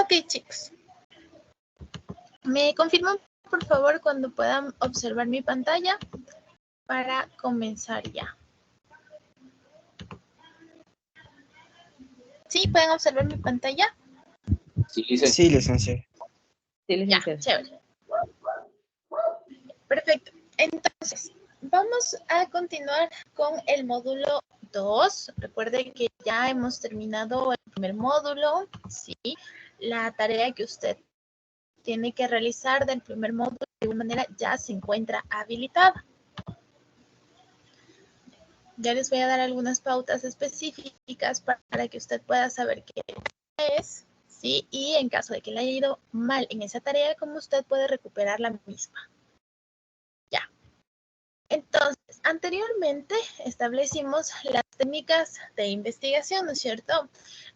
Ok, chicos. ¿Me confirman, por favor, cuando puedan observar mi pantalla para comenzar ya? ¿Sí? ¿Pueden observar mi pantalla? Sí, licenciado. Sí, Ya, licenciado. chévere. Perfecto. Entonces, vamos a continuar con el módulo 2. Recuerde que ya hemos terminado el primer módulo, ¿sí? La tarea que usted tiene que realizar del primer módulo de alguna manera ya se encuentra habilitada. Ya les voy a dar algunas pautas específicas para que usted pueda saber qué es, ¿sí? Y en caso de que le haya ido mal en esa tarea, cómo usted puede recuperar la misma. Ya. Entonces, anteriormente establecimos las técnicas de investigación, ¿no es cierto?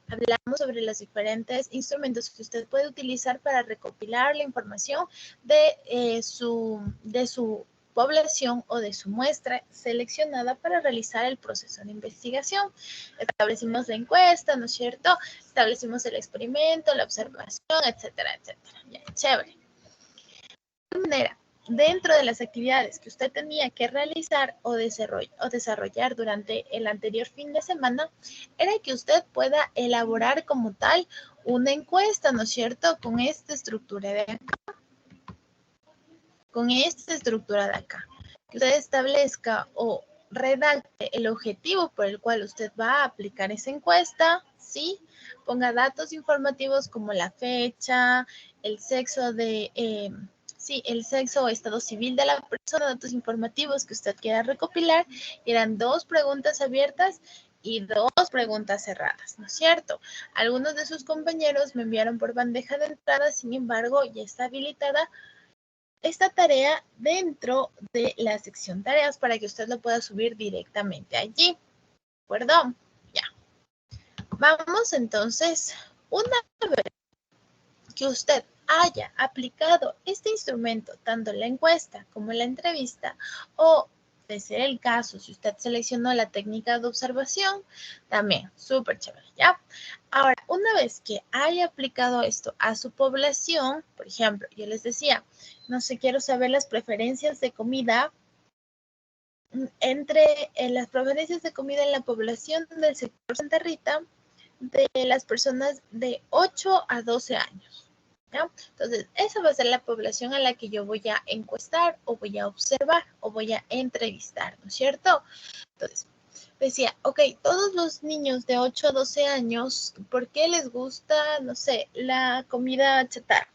Hablamos sobre los diferentes instrumentos que usted puede utilizar para recopilar la información de su población o de su muestra seleccionada para realizar el proceso de investigación. Establecimos la encuesta, ¿no es cierto? Establecimos el experimento, la observación, etcétera, etcétera. Ya, chévere. De manera, dentro de las actividades que usted tenía que realizar o desarrollar durante el anterior fin de semana, era que usted pueda elaborar como tal una encuesta, ¿no es cierto? Con esta estructura de acá. Con esta estructura de acá. Que usted establezca o redacte el objetivo por el cual usted va a aplicar esa encuesta, ¿sí? Ponga datos informativos como la fecha, el sexo el sexo o estado civil de la persona, datos informativos que usted quiera recopilar. Eran 2 preguntas abiertas y 2 preguntas cerradas, ¿no es cierto? Algunos de sus compañeros me enviaron por bandeja de entrada, sin embargo, ya está habilitada esta tarea dentro de la sección tareas para que usted lo pueda subir directamente allí. ¿De acuerdo? Ya. Vamos entonces, una vez que usted haya aplicado este instrumento, tanto en la encuesta como en la entrevista, o de ser el caso, si usted seleccionó la técnica de observación, también, súper chévere, ¿ya? Ahora, una vez que haya aplicado esto a su población, por ejemplo, yo les decía, no sé, quiero saber las preferencias de comida entre las preferencias de comida en la población del sector Santa Rita de las personas de 8 a 12 años. ¿Ya? Entonces, esa va a ser la población a la que yo voy a encuestar o voy a observar o voy a entrevistar, ¿no es cierto? Entonces, decía, ok, todos los niños de 8 a 12 años, ¿por qué les gusta, no sé, la comida chatarra?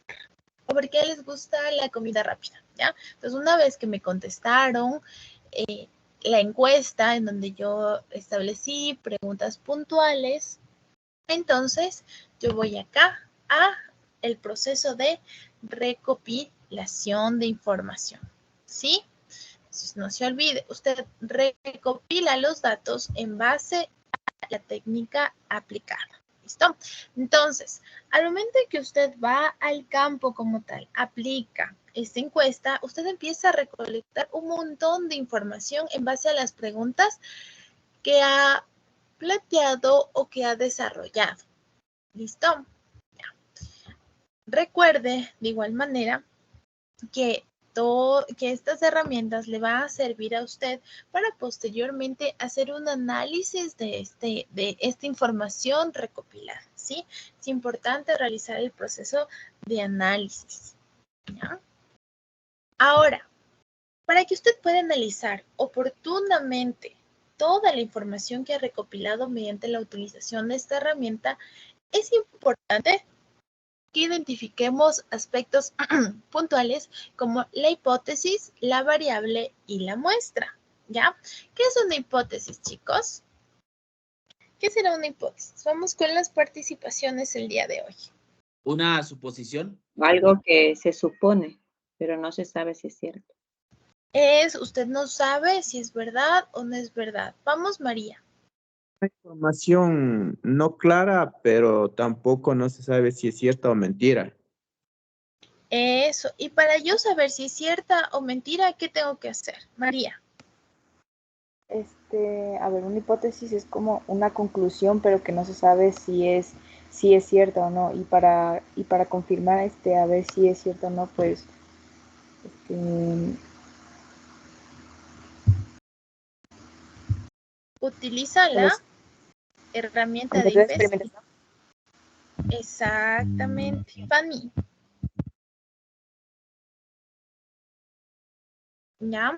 ¿O por qué les gusta la comida rápida? ¿Ya? Entonces, una vez que me contestaron la encuesta en donde yo establecí preguntas puntuales, entonces yo voy acá a el proceso de recopilación de información, ¿sí? Entonces, no se olvide, usted recopila los datos en base a la técnica aplicada. ¿Listo? Entonces, al momento en que usted va al campo como tal, aplica esta encuesta, usted empieza a recolectar un montón de información en base a las preguntas que ha planteado o que ha desarrollado. ¿Listo? Ya. Recuerde, de igual manera, que estas herramientas le van a servir a usted para posteriormente hacer un análisis de esta información recopilada, ¿sí? Es importante realizar el proceso de análisis, ¿ya? Ahora, para que usted pueda analizar oportunamente toda la información que ha recopilado mediante la utilización de esta herramienta, es importante que identifiquemos aspectos puntuales como la hipótesis, la variable y la muestra, ¿ya? ¿Qué es una hipótesis, chicos? ¿Qué será una hipótesis? Vamos con las participaciones el día de hoy. Una suposición. Algo que se supone, pero no se sabe si es cierto. Usted no sabe si es verdad o no es verdad. Vamos, María. Información no clara, pero tampoco no se sabe si es cierta o mentira. Eso. Y para yo saber si es cierta o mentira, ¿qué tengo que hacer? María. A ver, una hipótesis es como una conclusión, pero que no se sabe si es si es cierto o no. Y para confirmar a ver si es cierto o no, pues utiliza la herramienta de método de investigación. Exactamente. Fanny. ¿Ya?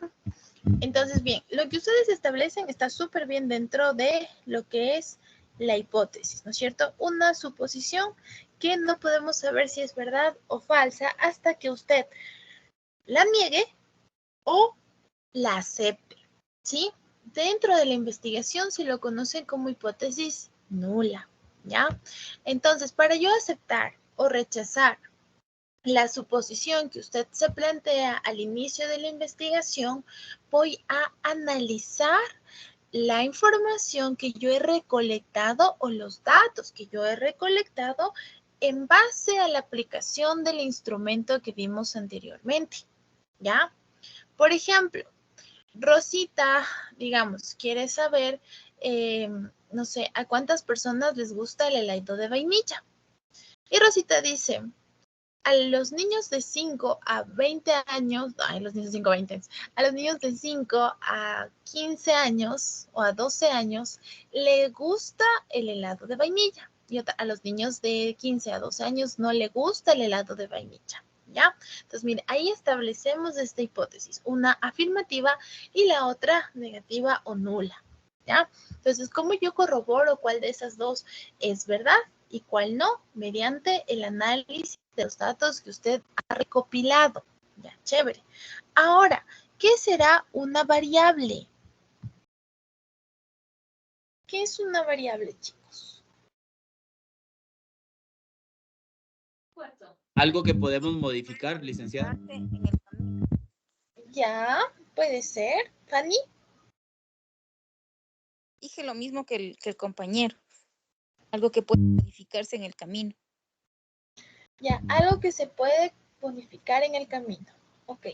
Entonces, bien, lo que ustedes establecen está súper bien dentro de lo que es la hipótesis, ¿no es cierto? Una suposición que no podemos saber si es verdad o falsa hasta que usted la niegue o la acepte, ¿sí? Dentro de la investigación se lo conoce como hipótesis nula, ¿ya? Entonces, para yo aceptar o rechazar la suposición que usted se plantea al inicio de la investigación, voy a analizar la información que yo he recolectado o los datos que yo he recolectado en base a la aplicación del instrumento que vimos anteriormente, ¿ya? Por ejemplo, Rosita, digamos, quiere saber, no sé, a cuántas personas les gusta el helado de vainilla. Y Rosita dice, a los niños de 5 a 20 años, ay, los niños de 5 a 20 años, a los niños de 5 a 15 años o a 12 años, le gusta el helado de vainilla. Y a los niños de 15 a 12 años no le gusta el helado de vainilla. ¿Ya? Entonces, mire, ahí establecemos esta hipótesis, una afirmativa y la otra negativa o nula. ¿Ya? Entonces, ¿cómo yo corroboro cuál de esas dos es verdad y cuál no? Mediante el análisis de los datos que usted ha recopilado. Ya, chévere. Ahora, ¿qué será una variable? ¿Qué es una variable, chicos? Algo que podemos modificar, licenciada. Ya, puede ser. Fanny. Dije lo mismo que el compañero. Algo que puede modificarse en el camino. Ya, algo que se puede bonificar en el camino. Ok.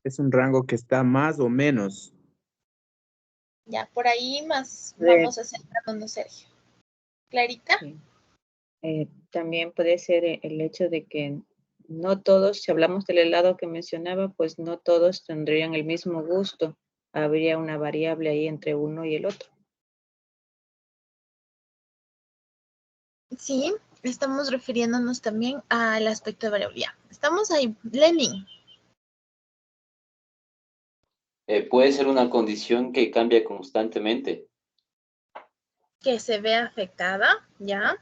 Es un rango que está más o menos. Ya, por ahí más vamos a centrarnos, Sergio. ¿Clarita? Sí. También puede ser el hecho de que no todos, si hablamos del helado que mencionaba, pues no todos tendrían el mismo gusto. Habría una variable ahí entre uno y el otro. Sí, estamos refiriéndonos también al aspecto de variabilidad. Estamos ahí. Lenin. Puede ser una condición que cambia constantemente. Que se ve afectada, ¿ya?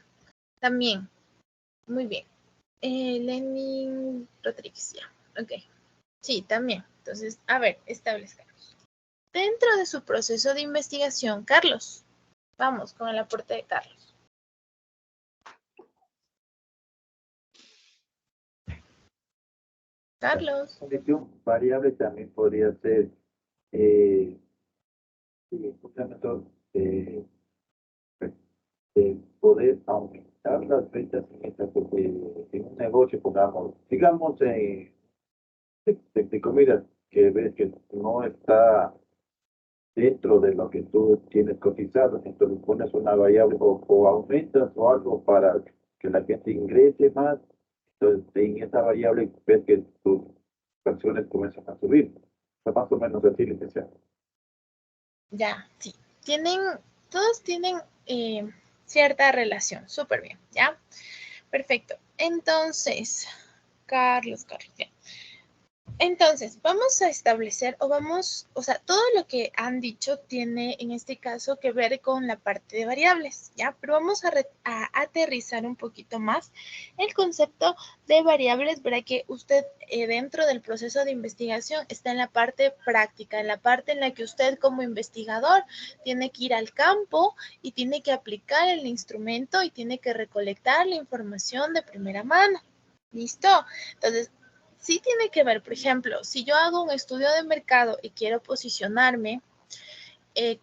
También. Muy bien. Lenin Rodríguez, ya. Ok. Sí, también. Entonces, a ver, establezcamos. Dentro de su proceso de investigación, Carlos. Vamos con el aporte de Carlos. Carlos. Condición variable también podría ser justamente de poder aumentar las ventas en esta, porque en un negocio, pongamos, digamos, de comida, que ves que no está dentro de lo que tú tienes cotizado, entonces pones una variable o aumentas o algo para que la gente ingrese más, entonces en esa variable ves que tus acciones comienzan a subir. Pues más o menos así, licenciado. Ya, sí. Todos tienen cierta relación. Súper bien, ¿ya? Perfecto. Entonces, Carlos, bien. Entonces, vamos a establecer o sea, todo lo que han dicho tiene en este caso que ver con la parte de variables, ¿ya? Pero vamos a aterrizar un poquito más el concepto de variables para que usted dentro del proceso de investigación está en la parte práctica, en la parte en la que usted como investigador tiene que ir al campo y tiene que aplicar el instrumento y tiene que recolectar la información de primera mano. ¿Listo? Entonces, sí tiene que ver, por ejemplo, si yo hago un estudio de mercado y quiero posicionarme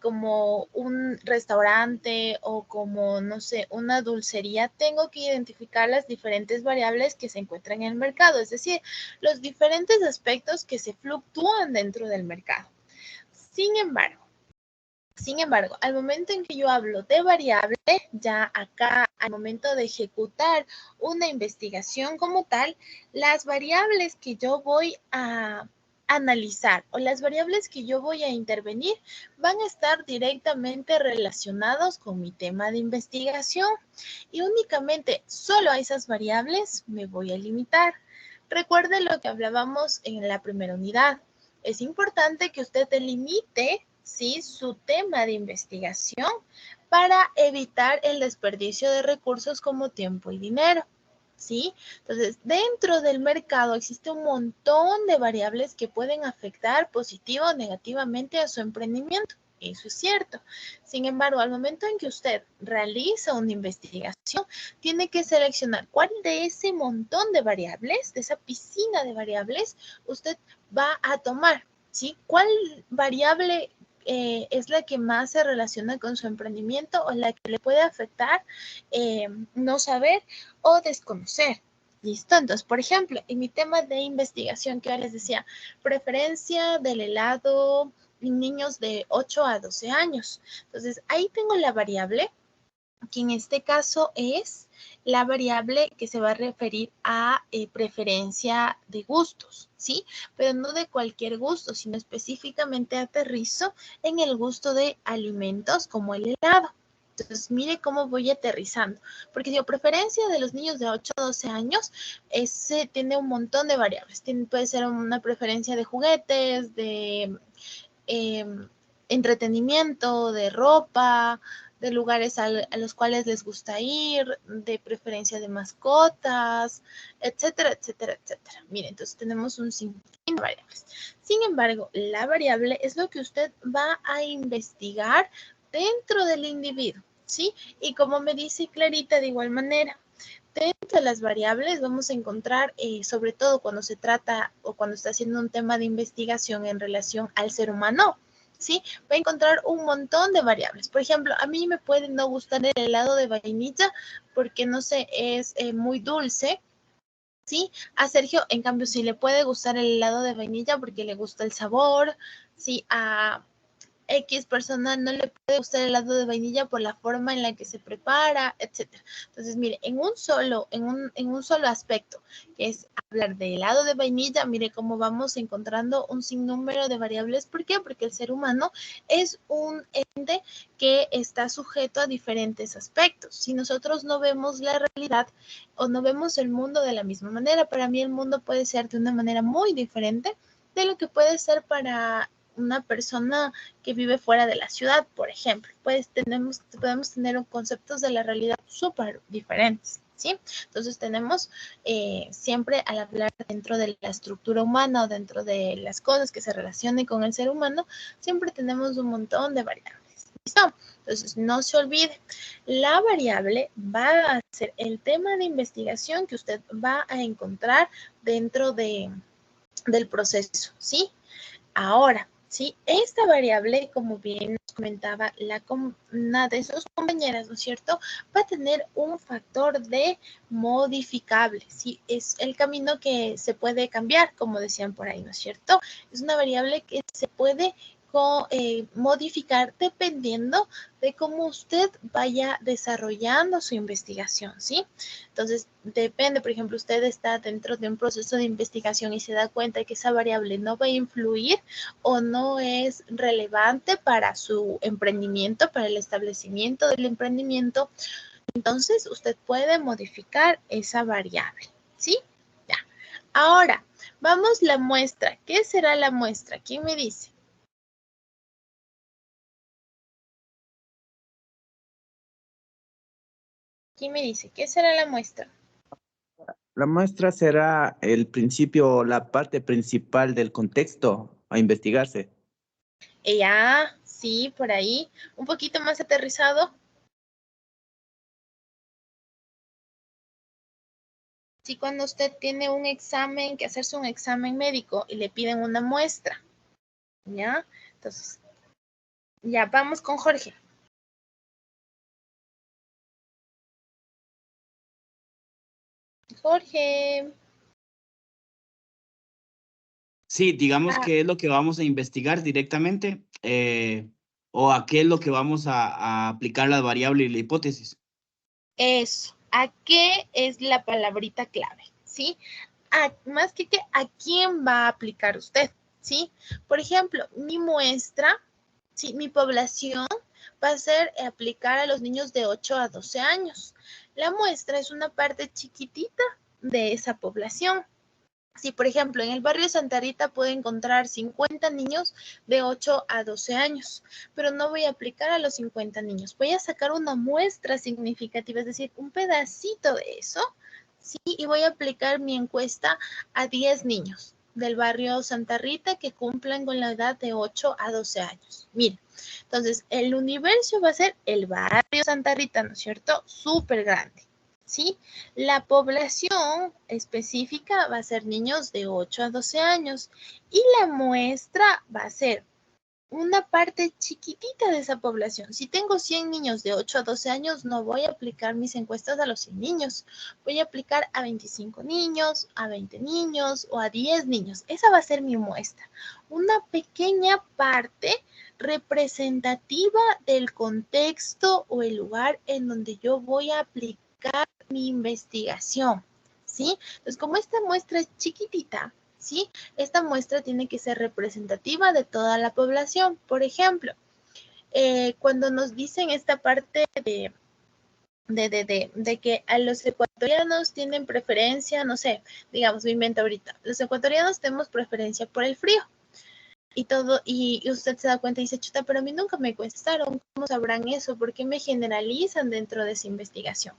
como un restaurante o como, no sé, una dulcería, tengo que identificar las diferentes variables que se encuentran en el mercado, es decir, los diferentes aspectos que se fluctúan dentro del mercado. Sin embargo, Sin embargo, al momento en que yo hablo de variable, ya acá al momento de ejecutar una investigación como tal, las variables que yo voy a analizar o las variables que yo voy a intervenir van a estar directamente relacionados con mi tema de investigación y únicamente solo a esas variables me voy a limitar. Recuerde lo que hablábamos en la primera unidad. Es importante que usted delimite, ¿sí?, su tema de investigación para evitar el desperdicio de recursos como tiempo y dinero, ¿sí? Entonces, dentro del mercado existe un montón de variables que pueden afectar positivo o negativamente a su emprendimiento. Eso es cierto. Sin embargo, al momento en que usted realiza una investigación, tiene que seleccionar cuál de ese montón de variables, de esa piscina de variables, usted va a tomar, ¿sí? ¿Cuál variable es la que más se relaciona con su emprendimiento o la que le puede afectar no saber o desconocer? ¿Listo? Entonces, por ejemplo, en mi tema de investigación que ahora les decía, preferencia del helado en niños de 8 a 12 años. Entonces, ahí tengo la variable que en este caso es la variable que se va a referir a preferencia de gustos, ¿sí? Pero no de cualquier gusto, sino específicamente aterrizo en el gusto de alimentos como el helado. Entonces, mire cómo voy aterrizando. Porque digo, preferencia de los niños de 8 a 12 años, ese tiene un montón de variables. Puede ser una preferencia de juguetes, de entretenimiento, de ropa, de lugares a los cuales les gusta ir, de preferencia de mascotas, etcétera, etcétera, etcétera. Miren, entonces tenemos un sinfín de variables. Sin embargo, la variable es lo que usted va a investigar dentro del individuo, ¿sí? Y como me dice Clarita, de igual manera, dentro de las variables vamos a encontrar, sobre todo cuando se trata o cuando está haciendo un tema de investigación en relación al ser humano, ¿sí? Va a encontrar un montón de variables. Por ejemplo, a mí me puede no gustar el helado de vainilla porque, no sé, es muy dulce, ¿sí? A Sergio, en cambio, sí le puede gustar el helado de vainilla porque le gusta el sabor, ¿sí? A X persona no le puede gustar el helado de vainilla por la forma en la que se prepara, etcétera. Entonces, mire, en un solo aspecto, que es hablar de helado de vainilla, mire cómo vamos encontrando un sinnúmero de variables. ¿Por qué? Porque el ser humano es un ente que está sujeto a diferentes aspectos. Si nosotros no vemos la realidad o no vemos el mundo de la misma manera, para mí el mundo puede ser de una manera muy diferente de lo que puede ser para una persona que vive fuera de la ciudad, por ejemplo. Pues podemos tener conceptos de la realidad súper diferentes, ¿sí? Entonces tenemos siempre al hablar dentro de la estructura humana o dentro de las cosas que se relacionen con el ser humano, siempre tenemos un montón de variables. ¿Listo? Entonces no se olvide, la variable va a ser el tema de investigación que usted va a encontrar dentro del proceso, ¿sí? Ahora, ¿sí? Esta variable, como bien nos comentaba una de sus compañeras, ¿no es cierto?, va a tener un factor de modificable, ¿sí? Es el camino que se puede cambiar, como decían por ahí, ¿no es cierto? Es una variable que se puede modificar dependiendo de cómo usted vaya desarrollando su investigación, ¿sí? Entonces, depende, por ejemplo, usted está dentro de un proceso de investigación y se da cuenta que esa variable no va a influir o no es relevante para su emprendimiento, para el establecimiento del emprendimiento, entonces usted puede modificar esa variable, ¿sí? Ya. Ahora, vamos la muestra. ¿Qué será la muestra? ¿Quién me dice? ¿Quién me dice? ¿Qué será la muestra? La muestra será el principio, la parte principal del contexto a investigarse. Ya, sí, por ahí. Un poquito más aterrizado. Sí, cuando usted tiene un examen, que hacerse un examen médico y le piden una muestra, ¿ya? Entonces, ya, vamos con Jorge. Jorge. Sí, digamos que es lo que vamos a investigar directamente. ¿O a qué es lo que vamos a aplicar la variable y la hipótesis? Eso. ¿A qué es la palabrita clave? ¿Sí? Más que a quién va a aplicar usted, ¿sí? Por ejemplo, mi muestra, ¿sí? Mi población va a ser aplicar a los niños de 8 a 12 años. La muestra es una parte chiquitita de esa población. Si, por ejemplo, en el barrio Santa Rita puedo encontrar 50 niños de 8 a 12 años, pero no voy a aplicar a los 50 niños. Voy a sacar una muestra significativa, es decir, un pedacito de eso, ¿sí? Y voy a aplicar mi encuesta a 10 niños del barrio Santa Rita que cumplan con la edad de 8 a 12 años. Miren, entonces el universo va a ser el barrio Santa Rita, ¿no es cierto? Súper grande. ¿Sí? La población específica va a ser niños de 8 a 12 años y la muestra va a ser una parte chiquitita de esa población. Si tengo 100 niños de 8 a 12 años, no voy a aplicar mis encuestas a los 100 niños. Voy a aplicar a 25 niños, a 20 niños o a 10 niños. Esa va a ser mi muestra. Una pequeña parte representativa del contexto o el lugar en donde yo voy a aplicar mi investigación, ¿sí? Entonces, como esta muestra es chiquitita, ¿sí? Esta muestra tiene que ser representativa de toda la población. Por ejemplo, cuando nos dicen esta parte de que a los ecuatorianos tienen preferencia, no sé, digamos, me invento ahorita, los ecuatorianos tenemos preferencia por el frío. Y todo, y usted se da cuenta y dice, chuta, pero a mí nunca me encuestaron, ¿cómo sabrán eso? ¿Por qué me generalizan dentro de esa investigación?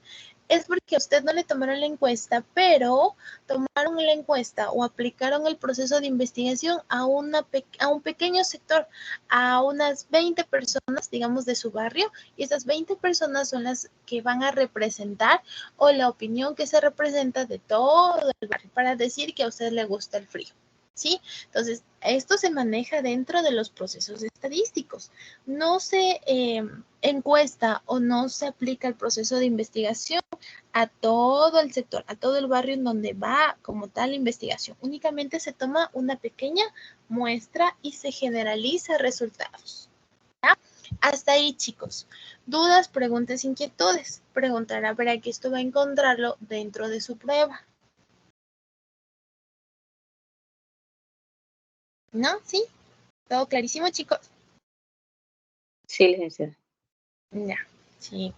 Es porque a usted no le tomaron la encuesta, pero tomaron la encuesta o aplicaron el proceso de investigación a un pequeño sector, a unas 20 personas, digamos, de su barrio, y esas 20 personas son las que van a representar o la opinión que se representa de todo el barrio para decir que a usted le gusta el frío. ¿Sí? Entonces, esto se maneja dentro de los procesos estadísticos. No se encuesta o no se aplica el proceso de investigación a todo el sector, a todo el barrio en donde va como tal la investigación. Únicamente se toma una pequeña muestra y se generaliza resultados. ¿Ya? Hasta ahí, chicos. Dudas, preguntas, inquietudes. Preguntará para que esto va a encontrarlo dentro de su prueba. ¿No? ¿Sí? ¿Todo clarísimo, chicos? Sí, licenciada. Ya, sí.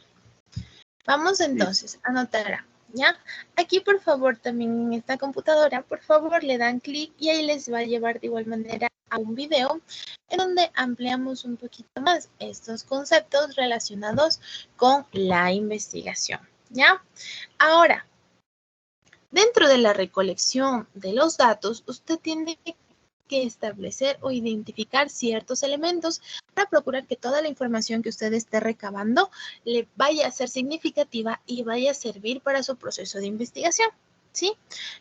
Vamos entonces a anotar, ¿ya? Aquí, por favor, también en esta computadora, por favor, le dan clic y ahí les va a llevar de igual manera a un video en donde ampliamos un poquito más estos conceptos relacionados con la investigación, ¿ya? Ahora, dentro de la recolección de los datos, usted tiene que establecer o identificar ciertos elementos para procurar que toda la información que usted esté recabando le vaya a ser significativa y vaya a servir para su proceso de investigación, ¿sí?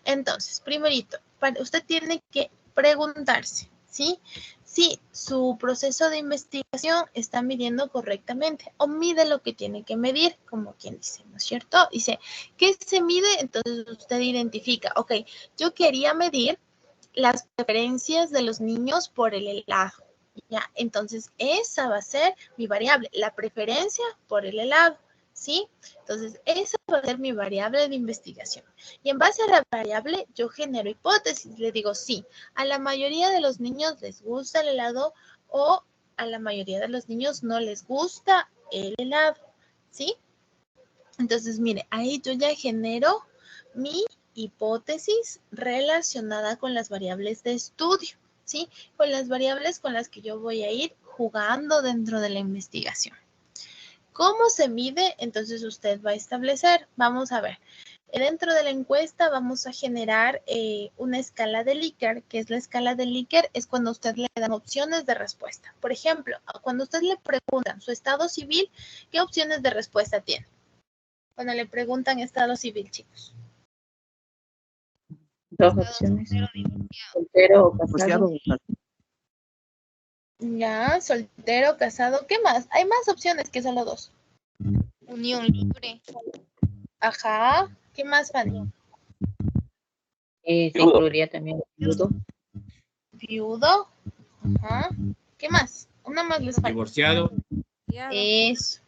Entonces, primerito, usted tiene que preguntarse, ¿sí? Si su proceso de investigación está midiendo correctamente o mide lo que tiene que medir, como quien dice, ¿no es cierto? Dice, ¿qué se mide? Entonces usted identifica, ok, yo quería medir las preferencias de los niños por el helado. ¿Ya? Entonces, esa va a ser mi variable, la preferencia por el helado, ¿sí? Entonces, esa va a ser mi variable de investigación. Y en base a la variable, yo genero hipótesis. Le digo, sí, a la mayoría de los niños les gusta el helado o a la mayoría de los niños no les gusta el helado, ¿sí? Entonces, mire, ahí yo ya genero mi hipótesis relacionada con las variables de estudio, ¿sí? Con las variables con las que yo voy a ir jugando dentro de la investigación. ¿Cómo se mide? Entonces usted va a establecer, vamos a ver, dentro de la encuesta vamos a generar una escala de Likert, que es la escala de Likert, es cuando usted le dan opciones de respuesta. Por ejemplo, cuando usted le preguntan su estado civil, ¿qué opciones de respuesta tiene? Cuando le preguntan estado civil, chicos. Dos opciones. Soltero o casado. Ya, soltero, casado, ¿qué más? Hay más opciones que solo dos. Unión libre. Ajá, ¿qué más, Fanny? Se incluiría también viudo. Viudo, ajá, ¿qué más? Nada más les falta. Divorciado. Eso.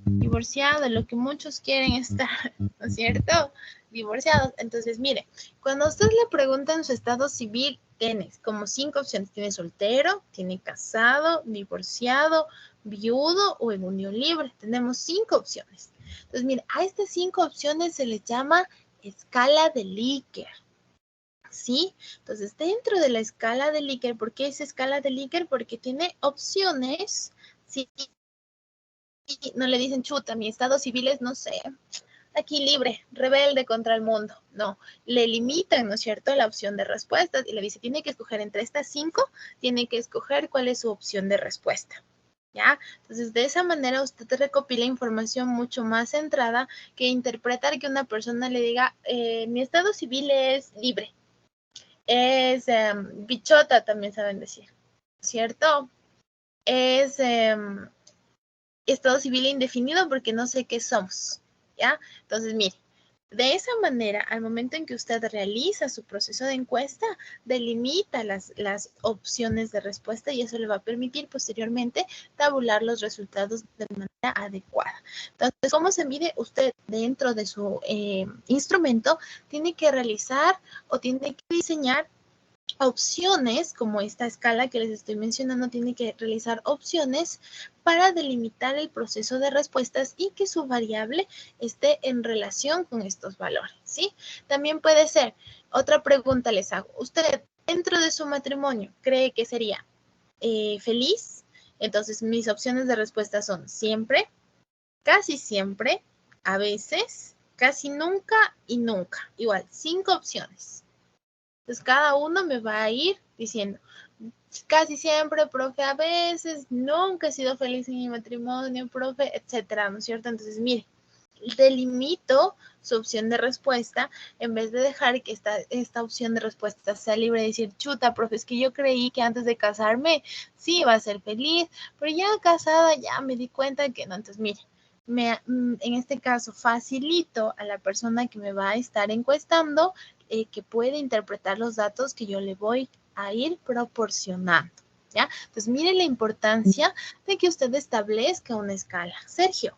Divorciado, lo que muchos quieren estar, ¿no es cierto? Divorciados. Entonces, mire, cuando a usted le preguntan su estado civil, tienes como 5 opciones. Tiene soltero, tiene casado, divorciado, viudo o en unión libre. Tenemos 5 opciones. Entonces, mire, a estas 5 opciones se les llama escala de Likert. ¿Sí? Entonces, dentro de la escala de Likert, ¿por qué es escala de Likert? Porque tiene opciones, ¿sí? Y no le dicen, chuta, mi estado civil es, no sé, aquí libre, rebelde contra el mundo. No, le limitan, ¿no es cierto?, la opción de respuestas y le dice, tiene que escoger entre estas 5, tiene que escoger cuál es su opción de respuesta. ¿Ya? Entonces, de esa manera usted recopila información mucho más centrada que interpretar que una persona le diga, mi estado civil es libre. Es bichota, también saben decir, ¿cierto? Es estado civil indefinido porque no sé qué somos, ¿ya? Entonces, mire, de esa manera, al momento en que usted realiza su proceso de encuesta, delimita las opciones de respuesta y eso le va a permitir posteriormente tabular los resultados de manera adecuada. Entonces, ¿cómo se mide? Usted dentro de su instrumento tiene que realizar o tiene que diseñar opciones, como esta escala que les estoy mencionando, tiene que realizar opciones para delimitar el proceso de respuestas y que su variable esté en relación con estos valores, ¿sí? También puede ser, otra pregunta les hago, ¿usted dentro de su matrimonio cree que sería feliz? Entonces mis opciones de respuesta son siempre, casi siempre, a veces, casi nunca y nunca. Igual, 5 opciones. Entonces, cada uno me va a ir diciendo, casi siempre, profe, a veces, nunca he sido feliz en mi matrimonio, profe, etcétera, ¿no es cierto? Entonces, mire, delimito su opción de respuesta en vez de dejar que esta opción de respuesta sea libre de decir, chuta, profe, es que yo creí que antes de casarme sí iba a ser feliz, pero ya casada ya me di cuenta que no. Entonces, mire, en este caso facilito a la persona que me va a estar encuestando que puede interpretar los datos que yo le voy a ir proporcionando, ¿ya? Entonces, mire la importancia de que usted establezca una escala. Sergio.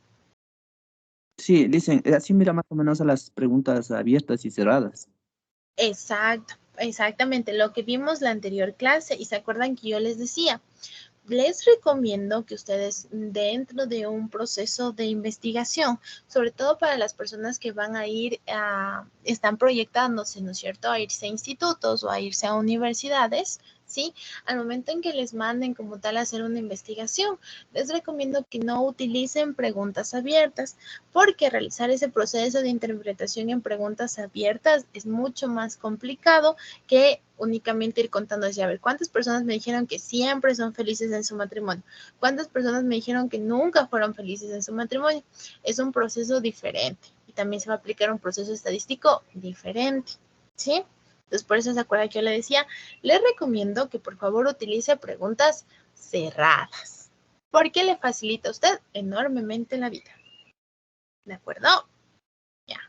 Sí, dicen, así mira más o menos a las preguntas abiertas y cerradas. Exacto, exactamente, lo que vimos la anterior clase, y se acuerdan que yo les decía, les recomiendo que ustedes dentro de un proceso de investigación, sobre todo para las personas que van a ir están proyectándose, ¿no es cierto?, a irse a institutos o a irse a universidades, ¿sí? Al momento en que les manden como tal a hacer una investigación, les recomiendo que no utilicen preguntas abiertas, porque realizar ese proceso de interpretación en preguntas abiertas es mucho más complicado que únicamente ir contando, decir, a ver, ¿cuántas personas me dijeron que siempre son felices en su matrimonio? ¿Cuántas personas me dijeron que nunca fueron felices en su matrimonio? Es un proceso diferente y también se va a aplicar un proceso estadístico diferente, ¿sí? Entonces, por eso se acuerda que yo le decía, les recomiendo que por favor utilice preguntas cerradas, porque le facilita a usted enormemente la vida. ¿De acuerdo? Ya.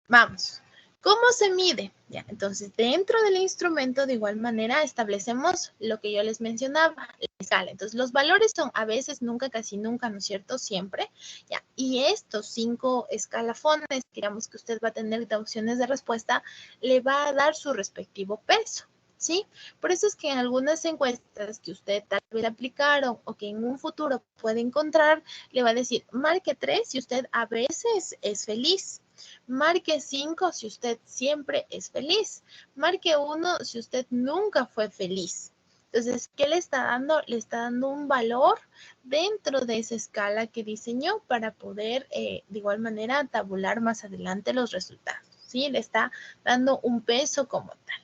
Vamos. ¿Cómo se mide? Ya, entonces, dentro del instrumento, de igual manera, establecemos lo que yo les mencionaba, la escala. Entonces, los valores son a veces, nunca, casi nunca, ¿no es cierto? Siempre. Ya, y estos 5 escalafones, digamos que usted va a tener de opciones de respuesta, le va a dar su respectivo peso, ¿sí? Por eso es que en algunas encuestas que usted tal vez aplicaron o que en un futuro puede encontrar, le va a decir, marque 3 si usted a veces es feliz. Marque 5 si usted siempre es feliz. Marque 1 si usted nunca fue feliz. Entonces, ¿qué le está dando? Le está dando un valor dentro de esa escala que diseñó para poder, de igual manera, tabular más adelante los resultados, ¿sí? Le está dando un peso como tal,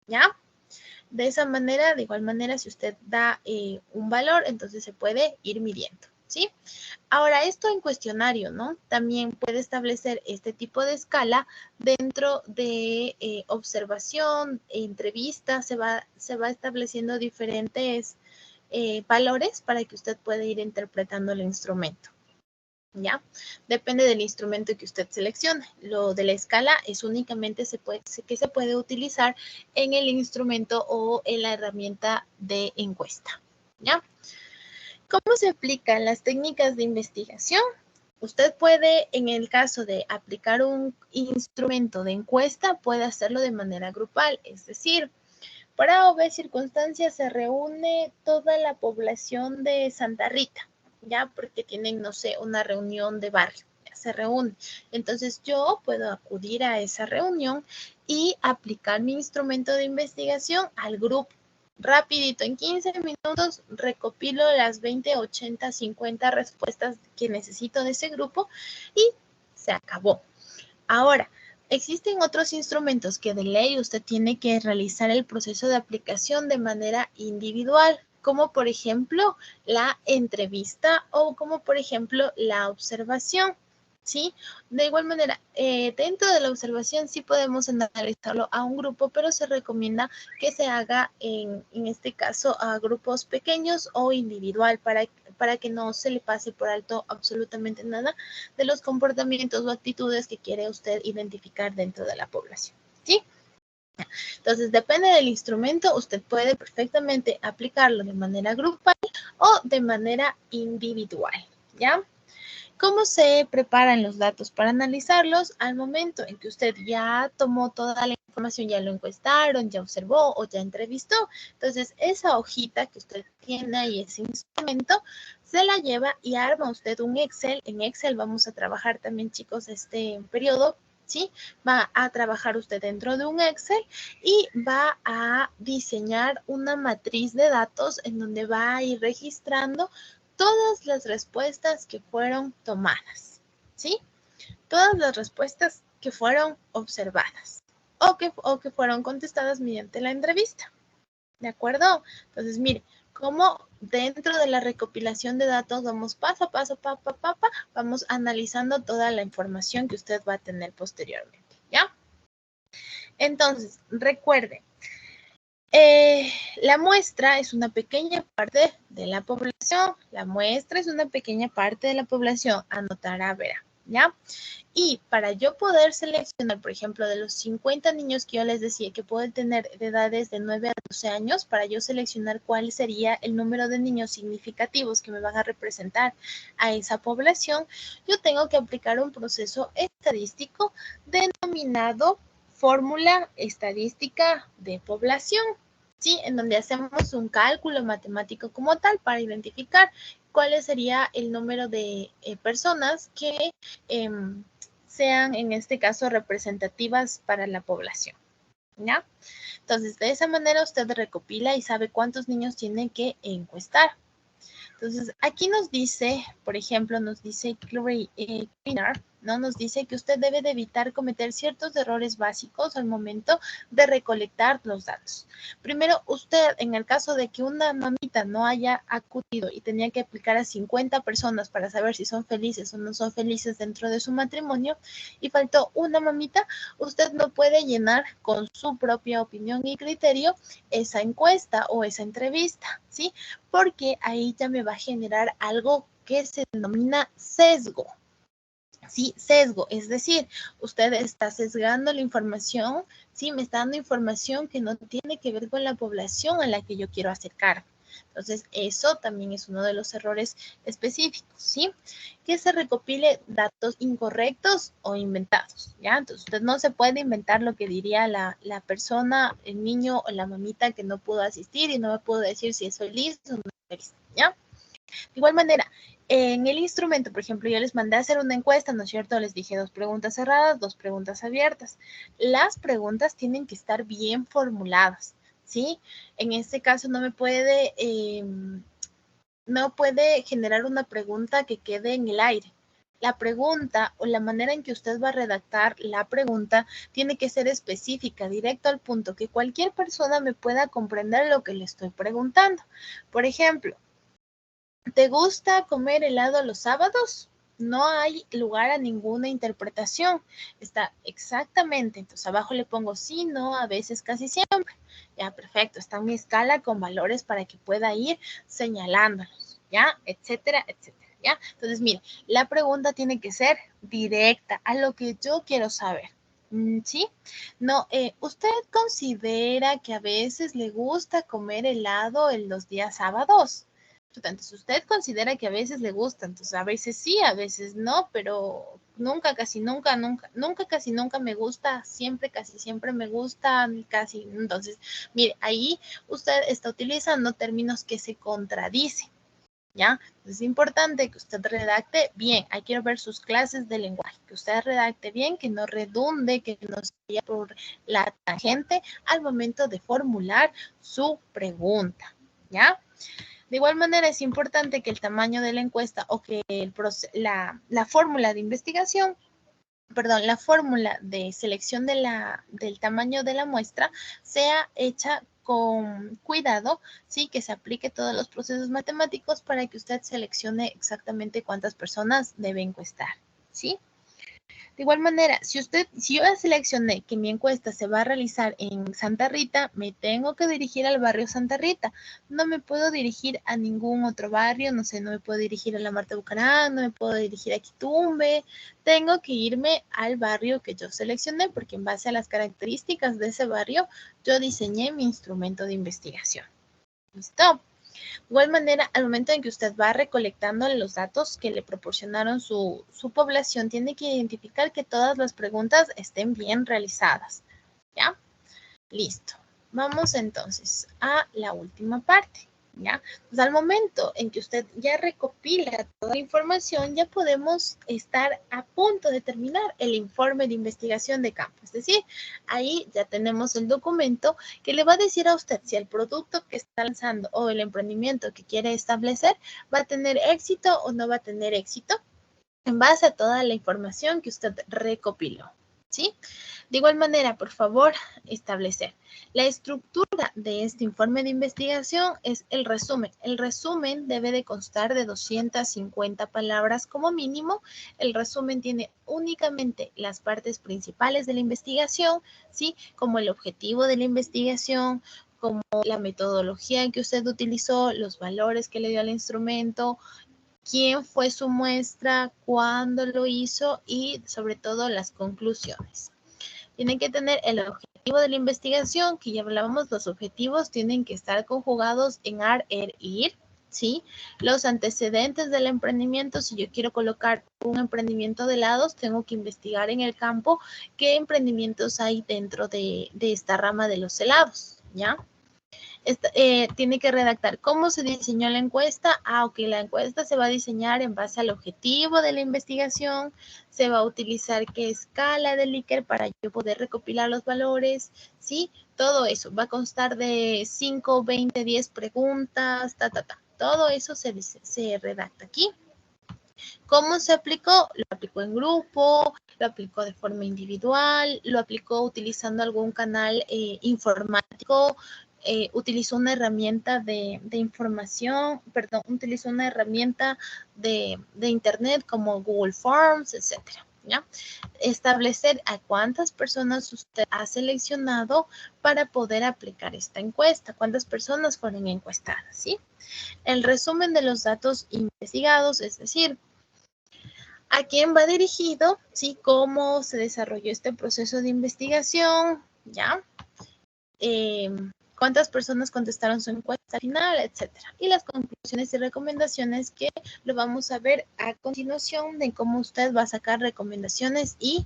¿ya? De esa manera, de igual manera, si usted da un valor, entonces se puede ir midiendo, ¿sí? Ahora, esto en cuestionario, ¿no? También puede establecer este tipo de escala dentro de observación, entrevista, se va estableciendo diferentes valores para que usted pueda ir interpretando el instrumento. ¿ya? Depende del instrumento que usted seleccione. Lo de la escala es únicamente que se puede utilizar en el instrumento o en la herramienta de encuesta, ¿ya? ¿Cómo se aplican las técnicas de investigación? Usted puede, en el caso de aplicar un instrumento de encuesta, puede hacerlo de manera grupal, es decir, para obvias circunstancias se reúne toda la población de Santa Rita, ¿ya? Porque tienen, no sé, una reunión de barrio, ya se reúne. Entonces yo puedo acudir a esa reunión y aplicar mi instrumento de investigación al grupo. Rapidito, en 15 minutos recopilo las 20, 80, 50 respuestas que necesito de ese grupo y se acabó. Ahora, existen otros instrumentos que de ley usted tiene que realizar el proceso de aplicación de manera individual, como por ejemplo la entrevista o como por ejemplo la observación, ¿sí? De igual manera, dentro de la observación sí podemos analizarlo a un grupo, pero se recomienda que se haga en este caso a grupos pequeños o individual para que no se le pase por alto absolutamente nada de los comportamientos o actitudes que quiere usted identificar dentro de la población, ¿sí? Entonces, depende del instrumento, usted puede perfectamente aplicarlo de manera grupal o de manera individual, ¿ya? ¿Cómo se preparan los datos para analizarlos? Al momento en que usted ya tomó toda la información, ya lo encuestaron, ya observó o ya entrevistó. Entonces, esa hojita que usted tiene ahí, ese instrumento, se la lleva y arma usted un Excel. En Excel vamos a trabajar también, chicos, este periodo, ¿sí? Va a trabajar usted dentro de un Excel y va a diseñar una matriz de datos en donde va a ir registrando todas las respuestas que fueron tomadas, ¿sí? Todas las respuestas que fueron observadas o que fueron contestadas mediante la entrevista, ¿de acuerdo? Entonces, mire, cómo dentro de la recopilación de datos vamos paso a paso, vamos analizando toda la información que usted va a tener posteriormente, ¿ya? Entonces, recuerde, la muestra es una pequeña parte de la población. La muestra es una pequeña parte de la población. Anotará, verá, ¿ya? Y para yo poder seleccionar, por ejemplo, de los 50 niños que yo les decía que pueden tener de edades de 9 a 12 años, para yo seleccionar cuál sería el número de niños significativos que me van a representar a esa población, yo tengo que aplicar un proceso estadístico denominado fórmula estadística de población, ¿sí? En donde hacemos un cálculo matemático como tal para identificar cuál sería el número de personas que sean, en este caso, representativas para la población, ¿ya? Entonces, de esa manera usted recopila y sabe cuántos niños tiene que encuestar. Entonces, aquí nos dice, por ejemplo, nos dice Klinar, ¿no? Nos dice que usted debe de evitar cometer ciertos errores básicos al momento de recolectar los datos. Primero, usted, en el caso de que una mamita no haya acudido y tenía que aplicar a 50 personas para saber si son felices o no son felices dentro de su matrimonio y faltó una mamita, usted no puede llenar con su propia opinión y criterio esa encuesta o esa entrevista, ¿sí? Porque ahí ya me va a generar algo que se denomina sesgo. Sí, sesgo, es decir, usted está sesgando la información, sí, me está dando información que no tiene que ver con la población a la que yo quiero acercar. Entonces, eso también es uno de los errores específicos, ¿sí? Que se recopile datos incorrectos o inventados, ¿ya? Entonces, usted no se puede inventar lo que diría la persona, el niño o la mamita que no pudo asistir y no me pudo decir si es feliz o no es feliz, ¿ya? De igual manera, en el instrumento, por ejemplo, yo les mandé a hacer una encuesta, ¿no es cierto? Les dije 2 preguntas cerradas, 2 preguntas abiertas. Las preguntas tienen que estar bien formuladas, ¿sí? En este caso no puede generar una pregunta que quede en el aire. La pregunta o la manera en que usted va a redactar la pregunta tiene que ser específica, directo al punto, que cualquier persona me pueda comprender lo que le estoy preguntando. Por ejemplo, ¿te gusta comer helado los sábados? No hay lugar a ninguna interpretación. Está exactamente. Entonces abajo le pongo sí, no, a veces, casi siempre. Ya, perfecto. Está en mi escala con valores para que pueda ir señalándolos. Ya, etcétera, etcétera. ¿Ya? Entonces, mire, la pregunta tiene que ser directa a lo que yo quiero saber. ¿Sí? No, ¿usted considera que a veces le gusta comer helado en los días sábados? Entonces, usted considera que a veces le gusta, entonces a veces sí, a veces no, pero nunca, casi nunca, casi nunca me gusta, siempre, casi siempre me gusta, casi. Entonces, mire, ahí usted está utilizando términos que se contradicen. ¿Ya? Es importante que usted redacte bien. Ahí quiero ver sus clases de lenguaje. Que usted redacte bien, que no redunde, que no se vaya por la tangente al momento de formular su pregunta. ¿Ya? De igual manera, es importante que el tamaño de la encuesta o que la fórmula de investigación, perdón, la fórmula de selección del tamaño de la muestra sea hecha con cuidado, ¿sí? Que se aplique todos los procesos matemáticos para que usted seleccione exactamente cuántas personas debe encuestar, ¿sí? De igual manera, si yo ya seleccioné que mi encuesta se va a realizar en Santa Rita, me tengo que dirigir al barrio Santa Rita. No me puedo dirigir a ningún otro barrio, no sé, no me puedo dirigir a la Marta Bucarán, no me puedo dirigir a Quitumbe. Tengo que irme al barrio que yo seleccioné porque en base a las características de ese barrio, yo diseñé mi instrumento de investigación. ¿Listo? De igual manera, al momento en que usted va recolectando los datos que le proporcionaron su población, tiene que identificar que todas las preguntas estén bien realizadas. ¿Ya? Listo. Vamos entonces a la última parte. ¿Ya? Pues al momento en que usted ya recopila toda la información, ya podemos estar a punto de terminar el informe de investigación de campo. Es decir, ahí ya tenemos el documento que le va a decir a usted si el producto que está lanzando o el emprendimiento que quiere establecer va a tener éxito o no va a tener éxito en base a toda la información que usted recopiló. ¿Sí? De igual manera, por favor, establecer. La estructura de este informe de investigación es el resumen. El resumen debe de constar de 250 palabras como mínimo. El resumen tiene únicamente las partes principales de la investigación, ¿sí? Como el objetivo de la investigación, como la metodología que usted utilizó, los valores que le dio al instrumento, quién fue su muestra, cuándo lo hizo y sobre todo las conclusiones. Tienen que tener el objetivo de la investigación, que ya hablábamos, los objetivos tienen que estar conjugados en AR, ER, IR, ¿sí? Los antecedentes del emprendimiento, si yo quiero colocar un emprendimiento de helados, tengo que investigar en el campo qué emprendimientos hay dentro de esta rama de los helados, ¿ya? Tiene que redactar cómo se diseñó la encuesta. Ok, la encuesta se va a diseñar en base al objetivo de la investigación, se va a utilizar qué escala de Likert para yo poder recopilar los valores, ¿sí? Todo eso va a constar de 5, 20, 10 preguntas, Todo eso se redacta aquí. ¿Cómo se aplicó? Lo aplicó en grupo, lo aplicó de forma individual, lo aplicó utilizando algún canal informático, utilizó una herramienta de información, perdón, utilizó una herramienta de internet como Google Forms, etcétera. ¿Ya? Establecer a cuántas personas usted ha seleccionado para poder aplicar esta encuesta, cuántas personas fueron encuestadas, ¿sí? El resumen de los datos investigados, es decir, ¿a quién va dirigido? ¿Sí? ¿Cómo se desarrolló este proceso de investigación? ¿Ya? ¿Cuántas personas contestaron su encuesta final? Etcétera. Y las conclusiones y recomendaciones que lo vamos a ver a continuación de cómo usted va a sacar recomendaciones y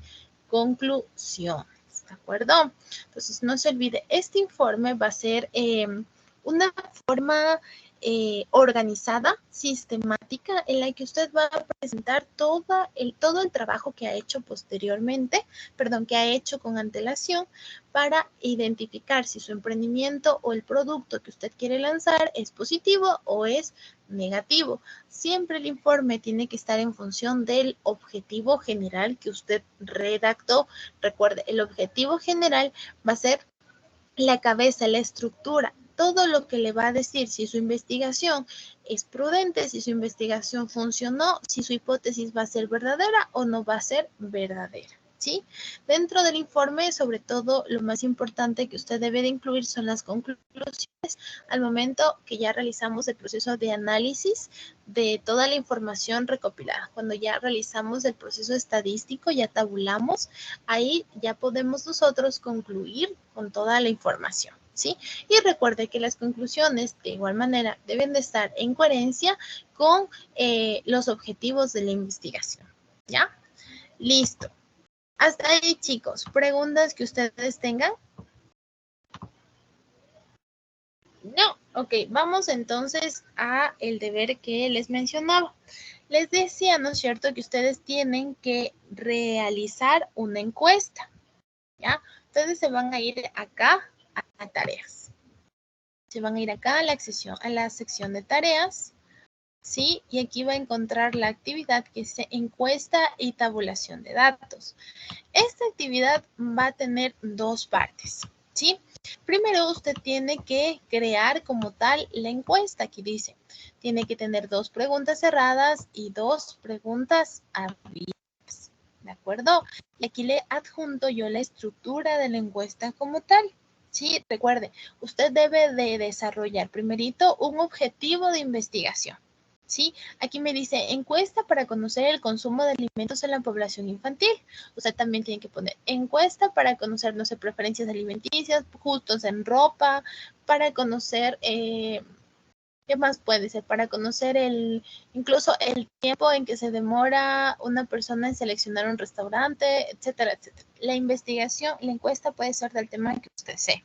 conclusiones. ¿De acuerdo? Entonces, no se olvide, este informe va a ser una forma organizada, sistemática, en la que usted va a presentar todo el trabajo que ha hecho posteriormente, que ha hecho con antelación para identificar si su emprendimiento o el producto que usted quiere lanzar es positivo o es negativo. Siempre el informe tiene que estar en función del objetivo general que usted redactó. Recuerde, el objetivo general va a ser la cabeza, la estructura, todo lo que le va a decir si su investigación es prudente, si su investigación funcionó, si su hipótesis va a ser verdadera o no va a ser verdadera. ¿sí? Dentro del informe, sobre todo, lo más importante que usted debe de incluir son las conclusiones al momento que ya realizamos el proceso de análisis de toda la información recopilada. Cuando ya realizamos el proceso estadístico, ya tabulamos, ahí ya podemos nosotros concluir con toda la información, ¿sí? Y recuerde que las conclusiones, de igual manera, deben de estar en coherencia con los objetivos de la investigación, ¿ya? Listo. Hasta ahí, chicos. ¿Preguntas que ustedes tengan? No. Ok, vamos entonces a el deber que les mencionaba. Les decía, ¿no es cierto?, que ustedes tienen que realizar una encuesta, ¿ya? Ustedes se van a ir acá a tareas. Se van a ir acá a la sección de tareas, ¿sí? Y aquí va a encontrar la actividad que es encuesta y tabulación de datos. Esta actividad va a tener dos partes, ¿sí? Primero usted tiene que crear como tal la encuesta. Aquí dice, tiene que tener 2 preguntas cerradas y 2 preguntas abiertas, ¿de acuerdo? Y aquí le adjunto yo la estructura de la encuesta como tal. Sí, recuerde, usted debe de desarrollar primerito un objetivo de investigación. ¿Sí? Aquí me dice encuesta para conocer el consumo de alimentos en la población infantil. Usted también tiene que poner encuesta para conocer, no sé, preferencias alimenticias, gustos en ropa, para conocer, ¿qué más puede ser? Para conocer incluso el tiempo en que se demora una persona en seleccionar un restaurante, etcétera, etcétera. La investigación, la encuesta puede ser del tema que usted sea.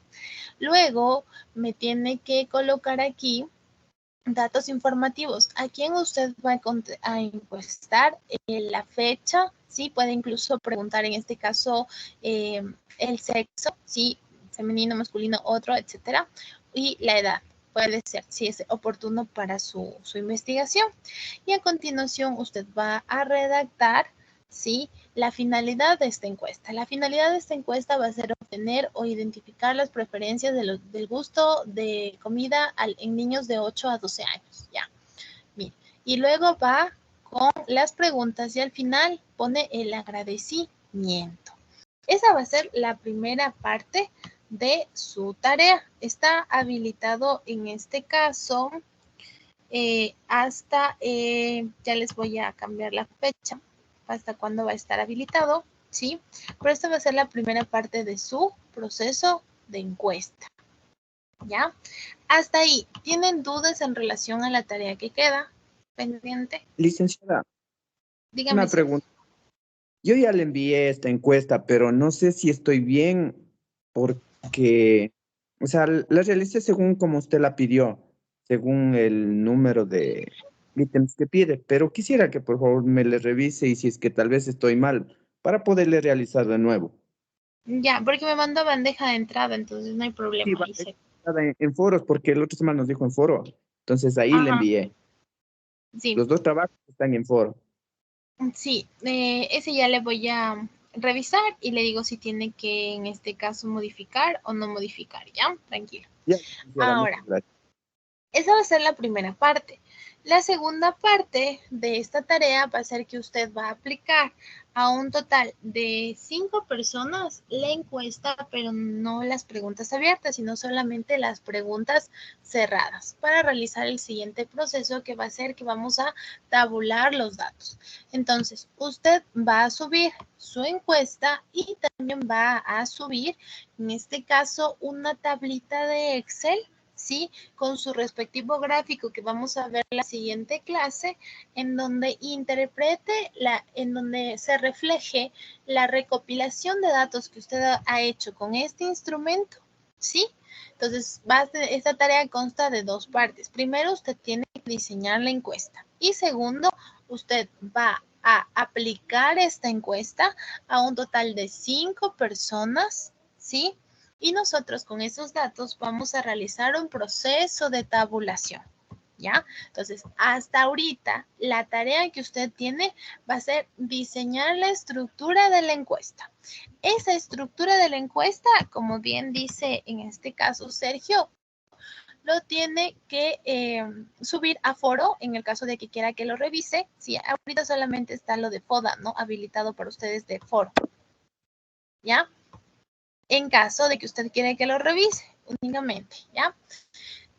Luego me tiene que colocar aquí datos informativos. ¿A quién usted va a encuestar? La fecha, ¿sí? Puede incluso preguntar en este caso el sexo, ¿sí? Femenino, masculino, otro, etcétera. Y la edad. Puede ser si es oportuno para su investigación. Y a continuación usted va a redactar, ¿sí?, la finalidad de esta encuesta. La finalidad de esta encuesta va a ser obtener o identificar las preferencias del gusto de comida en niños de 8 a 12 años. Ya. Bien. Y luego va con las preguntas y al final pone el agradecimiento. Esa va a ser la primera parte de su tarea. Está habilitado en este caso hasta, ya les voy a cambiar la fecha, hasta cuándo va a estar habilitado, ¿sí? Pero esta va a ser la primera parte de su proceso de encuesta, ¿ya? Hasta ahí, ¿tienen dudas en relación a la tarea que queda pendiente? Licenciada, Dígame. una pregunta. Yo ya le envié esta encuesta, pero no sé si estoy bien porque, o sea, la realicé según como usted la pidió, según el número de ítems que pide, pero quisiera que por favor me le revise y si es que tal vez estoy mal, para poderle realizar de nuevo. Ya, porque me mandó bandeja de entrada, entonces no hay Sí, problema. va en foros, porque el otro semana nos dijo en foro, entonces ahí le Ajá, envié. sí. Los 2 trabajos están en foro. Sí, ese ya le voy a revisar y le digo si tiene que en este caso modificar o no modificar, ¿ya? Tranquilo. Ya, licenciada, Ahora, muchas gracias. esa va a ser la primera parte. La segunda parte de esta tarea va a ser que usted va a aplicar a un total de 5 personas la encuesta, pero no las preguntas abiertas, sino solamente las preguntas cerradas para realizar el siguiente proceso que va a ser que vamos a tabular los datos. Entonces, usted va a subir su encuesta y también va a subir, en este caso, una tablita de Excel, ¿sí?, con su respectivo gráfico que vamos a ver en la siguiente clase, en donde interprete, en donde se refleje la recopilación de datos que usted ha hecho con este instrumento, ¿sí? Entonces, esta tarea consta de 2 partes. Primero, usted tiene que diseñar la encuesta. Y segundo, usted va a aplicar esta encuesta a un total de 5 personas, ¿sí? Y nosotros con esos datos vamos a realizar un proceso de tabulación, ¿ya? Entonces, hasta ahorita, la tarea que usted tiene va a ser diseñar la estructura de la encuesta. Esa estructura de la encuesta, como bien dice en este caso Sergio, lo tiene que subir a foro en el caso de que quiera que lo revise. Sí, ahorita solamente está lo de FODA, ¿no? Habilitado para ustedes de foro. ¿ya? En caso de que usted quiera que lo revise únicamente, ¿ya?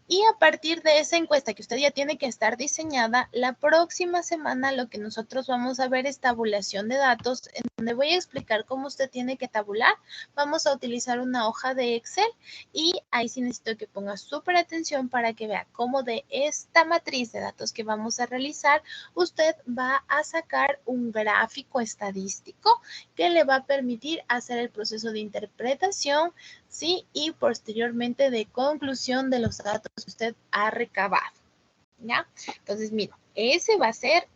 Y a partir de esa encuesta que usted ya tiene que estar diseñada, la próxima semana lo que nosotros vamos a ver es tabulación de datos, en donde voy a explicar cómo usted tiene que tabular. Vamos a utilizar una hoja de Excel y ahí sí necesito que ponga súper atención para que vea cómo de esta matriz de datos que vamos a realizar, usted va a sacar un gráfico estadístico que le va a permitir hacer el proceso de interpretación, ¿sí? Y posteriormente de conclusión de los datos que usted ha recabado, ¿ya? Entonces, mira, ese va a ser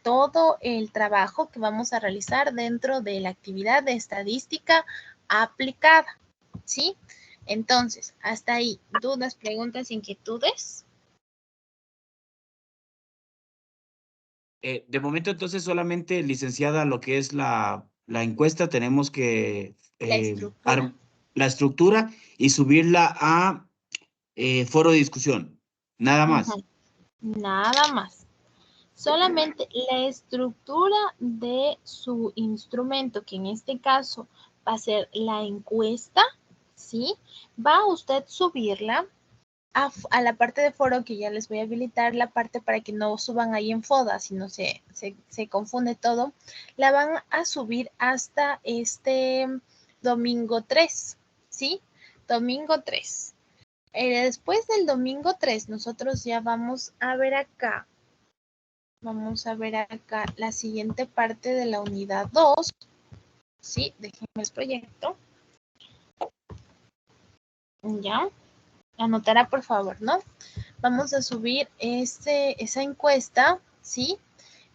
todo el trabajo que vamos a realizar dentro de la actividad de estadística aplicada, ¿sí? Entonces, hasta ahí, ¿dudas, preguntas, inquietudes? De momento, entonces, solamente, licenciada, lo que es la encuesta, tenemos que La estructura. la estructura y subirla a foro de discusión. Nada más. Ujú. Nada más. Solamente la estructura de su instrumento, que en este caso va a ser la encuesta, ¿sí? Va a usted subirla a la parte de foro, que ya les voy a habilitar la parte para que no suban ahí en FODA, si no se confunde todo. La van a subir hasta este domingo 3, ¿sí? Domingo 3. Después del domingo 3, nosotros ya vamos a ver acá. Vamos a ver acá la siguiente parte de la unidad 2. Sí, déjenme el proyecto. Ya. Anotará, por favor, ¿no? Vamos a subir esa encuesta, ¿sí?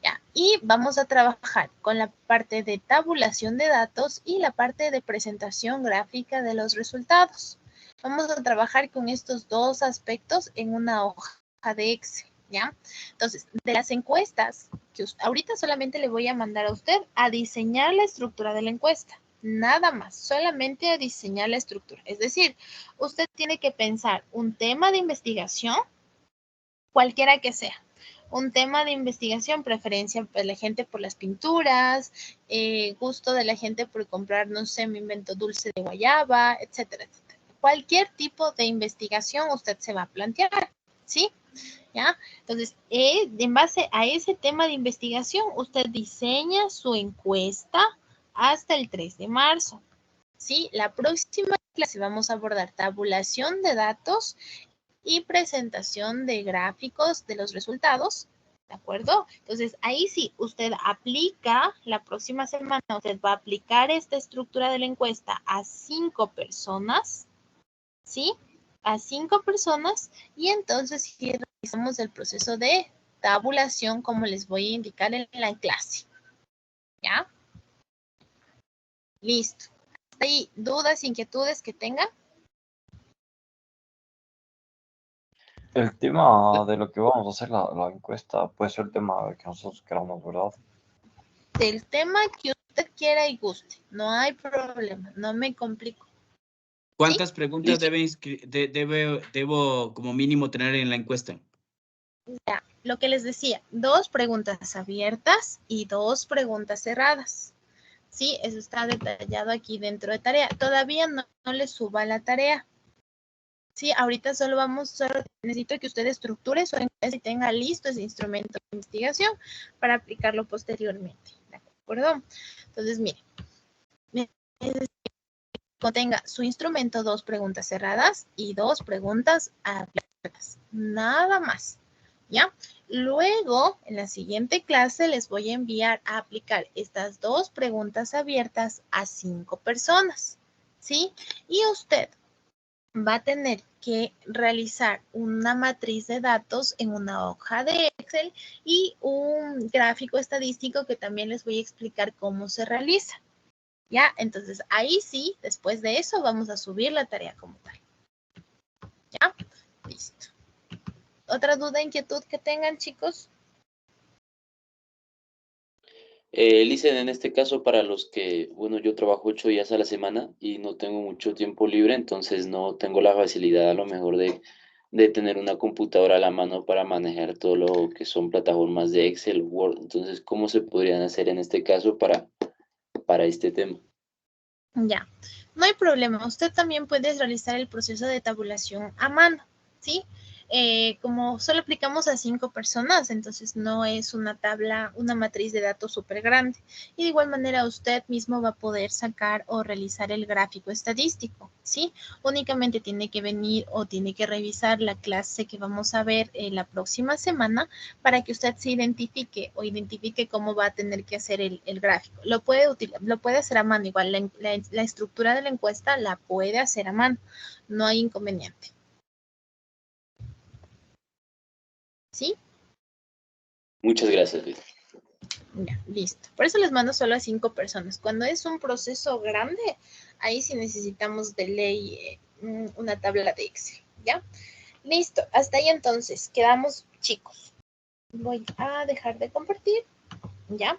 Ya. Y vamos a trabajar con la parte de tabulación de datos y la parte de presentación gráfica de los resultados. Vamos a trabajar con estos dos aspectos en una hoja de Excel, ¿ya? Entonces, de las encuestas, que ahorita solamente le voy a mandar a usted a diseñar la estructura de la encuesta. Nada más, solamente a diseñar la estructura. Es decir, usted tiene que pensar un tema de investigación, cualquiera que sea. Un tema de investigación, preferencia de la gente por las pinturas, gusto de la gente por comprar, no sé, me invento dulce de guayaba, etcétera, etcétera. Cualquier tipo de investigación usted se va a plantear, ¿sí? ¿Ya? Entonces, en base a ese tema de investigación, usted diseña su encuesta hasta el 3 de marzo. ¿Sí? La próxima clase vamos a abordar tabulación de datos y presentación de gráficos de los resultados, ¿de acuerdo? Entonces, ahí sí, usted aplica, la próxima semana usted va a aplicar esta estructura de la encuesta a 5 personas, ¿sí? A 5 personas, y entonces sí realizamos el proceso de tabulación como les voy a indicar en la clase, ¿ya? Listo. ¿Hay dudas, inquietudes que tengan? El tema de lo que vamos a hacer la encuesta puede ser el tema que nosotros queramos, ¿verdad? Del tema que usted quiera y guste. No hay problema, no me complico. ¿Cuántas preguntas ¿Sí? debo como mínimo tener en la encuesta? Ya, lo que les decía, 2 preguntas abiertas y 2 preguntas cerradas. Sí, eso está detallado aquí dentro de tarea. Todavía no le suba la tarea. Sí, ahorita solo necesito que usted estructure su encuesta y tenga listo ese instrumento de investigación para aplicarlo posteriormente. ¿De acuerdo? Entonces, mire, contenga su instrumento 2 preguntas cerradas y 2 preguntas abiertas. Nada más. ¿Ya? Luego, en la siguiente clase, les voy a enviar a aplicar estas 2 preguntas abiertas a 5 personas. ¿Sí? Y usted va a tener que realizar una matriz de datos en una hoja de Excel y un gráfico estadístico que también les voy a explicar cómo se realiza. ¿Ya? Entonces, ahí sí, después de eso, vamos a subir la tarea como tal. ¿Ya? Listo. ¿Otra duda, inquietud que tengan, chicos? Licen, en este caso, para los que, bueno, yo trabajo 8 días a la semana y no tengo mucho tiempo libre, entonces no tengo la facilidad a lo mejor de tener una computadora a la mano para manejar todo lo que son plataformas de Excel, Word. Entonces, ¿cómo se podrían hacer en este caso para este tema? Ya, no hay problema. Usted también puede realizar el proceso de tabulación a mano, ¿sí? Como solo aplicamos a 5 personas, entonces no es una tabla, una matriz de datos súper grande. Y de igual manera usted mismo va a poder sacar o realizar el gráfico estadístico, ¿sí? Únicamente tiene que venir o tiene que revisar la clase que vamos a ver la próxima semana para que usted se identifique cómo va a tener que hacer el gráfico. Lo puede hacer a mano, igual la estructura de la encuesta la puede hacer a mano, no hay inconveniente. ¿Sí? Muchas gracias, Luis. Ya, listo. Por eso les mando solo a 5 personas. Cuando es un proceso grande, ahí sí necesitamos de ley una tabla de Excel, ¿ya? Listo, hasta ahí entonces. Quedamos, chicos. Voy a dejar de compartir, ¿ya?